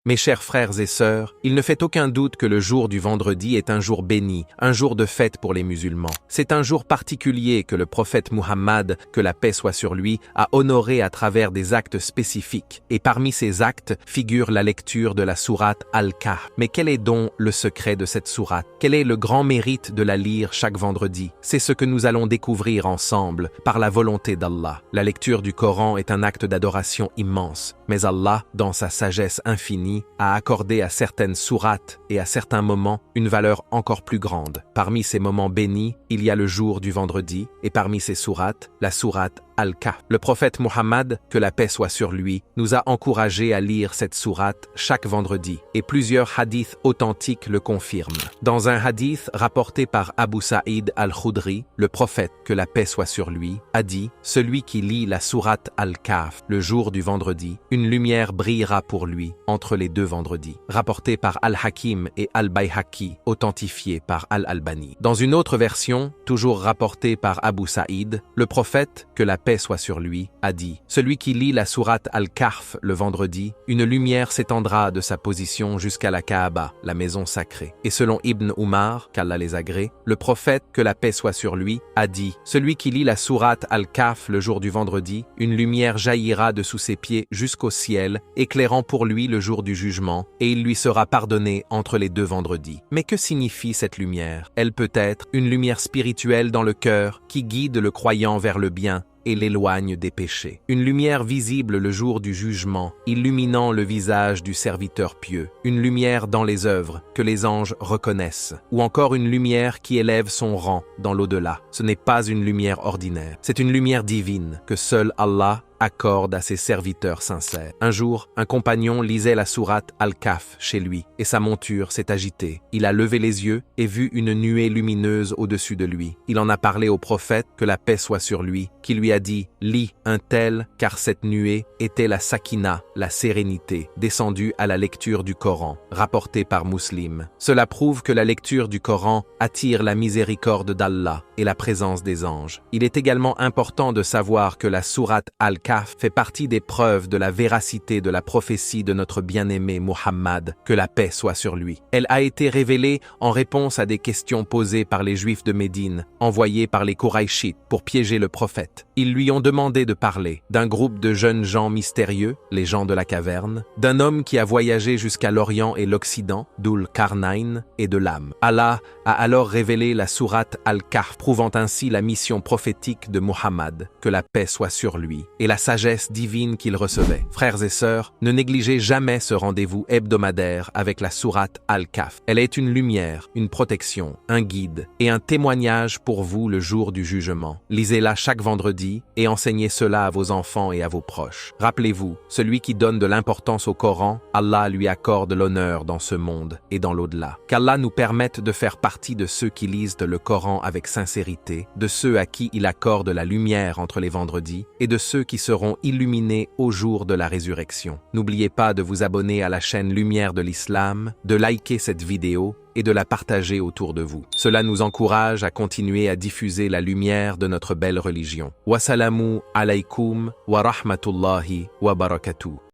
Mes chers frères et sœurs, il ne fait aucun doute que le jour du vendredi est un jour béni, un jour de fête pour les musulmans. C'est un jour particulier que le prophète Muhammad, que la paix soit sur lui, a honoré à travers des actes spécifiques. Et parmi ces actes figure la lecture de la sourate Al-Kahf. Mais quel est donc le secret de cette sourate? Quel est le grand mérite de la lire chaque vendredi? C'est ce que nous allons découvrir ensemble, par la volonté d'Allah. La lecture du Coran est un acte d'adoration immense, mais Allah, dans sa sagesse infinie, a accordé à certaines sourates et à certains moments une valeur encore plus grande. Parmi ces moments bénis, il y a le jour du vendredi, et parmi ces sourates, la sourate Al-Kahf. Le prophète Muhammad, que la paix soit sur lui, nous a encouragés à lire cette sourate chaque vendredi, et plusieurs hadiths authentiques le confirment. Dans un hadith rapporté par Abu Sa'id al-Khudri, le prophète, que la paix soit sur lui, a dit « Celui qui lit la sourate Al-Kahf le jour du vendredi, une lumière brillera pour lui entre les deux vendredis. » Rapporté par Al-Hakim et Al-Bayhaqi, authentifié par Al-Albani. Dans une autre version, toujours rapportée par Abu Sa'id, le prophète, que la paix soit sur lui, a dit « Celui qui lit la sourate Al-Kahf le vendredi, une lumière s'étendra de sa position jusqu'à la Kaaba, la maison sacrée. » Et selon Ibn Umar, qu'Allah les agrée, le prophète, que la paix soit sur lui, a dit « Celui qui lit la sourate Al-Kahf le jour du vendredi, une lumière jaillira de sous ses pieds jusqu'au ciel, éclairant pour lui le jour du jugement, et il lui sera pardonné entre les deux vendredis. » Mais que signifie cette lumière? Elle peut être une lumière spirituelle dans le cœur qui guide le croyant vers le bien et l'éloigne des péchés. Une lumière visible le jour du jugement, illuminant le visage du serviteur pieux. Une lumière dans les œuvres, que les anges reconnaissent. Ou encore une lumière qui élève son rang dans l'au-delà. Ce n'est pas une lumière ordinaire. C'est une lumière divine que seul Allah accorde à ses serviteurs sincères. Un jour, un compagnon lisait la sourate Al-Kahf chez lui, et sa monture s'est agitée. Il a levé les yeux et vu une nuée lumineuse au-dessus de lui. Il en a parlé au prophète, que la paix soit sur lui, qui lui a dit « Lis un tel, car cette nuée était la sakina, la sérénité, descendue à la lecture du Coran, rapportée par Muslim. » Cela prouve que la lecture du Coran attire la miséricorde d'Allah et la présence des anges. Il est également important de savoir que la sourate Al-Kahf fait partie des preuves de la véracité de la prophétie de notre bien-aimé Muhammad, que la paix soit sur lui. Elle a été révélée en réponse à des questions posées par les Juifs de Médine, envoyés par les Qurayshites pour piéger le prophète. Ils lui ont demandé de parler d'un groupe de jeunes gens mystérieux, les gens de la caverne, d'un homme qui a voyagé jusqu'à l'Orient et l'Occident, Dhul Qarnayn, et de l'âme. Allah a alors révélé la sourate Al-Kahf, prouvant ainsi la mission prophétique de Muhammad, que la paix soit sur lui, et la sagesse divine qu'il recevait. Frères et sœurs, ne négligez jamais ce rendez-vous hebdomadaire avec la sourate Al-Kahf. Elle est une lumière, une protection, un guide et un témoignage pour vous le jour du jugement. Lisez-la chaque vendredi et enseignez cela à vos enfants et à vos proches. Rappelez-vous, celui qui donne de l'importance au Coran, Allah lui accorde l'honneur dans ce monde et dans l'au-delà. Qu'Allah nous permette de faire partie de ceux qui lisent le Coran avec sincérité, de ceux à qui il accorde la lumière entre les vendredis et de ceux qui seront illuminés au jour de la résurrection. N'oubliez pas de vous abonner à la chaîne Lumière de l'Islam, de liker cette vidéo et de la partager autour de vous. Cela nous encourage à continuer à diffuser la lumière de notre belle religion. Wassalamu alaykum wa rahmatullahi wa barakatuh.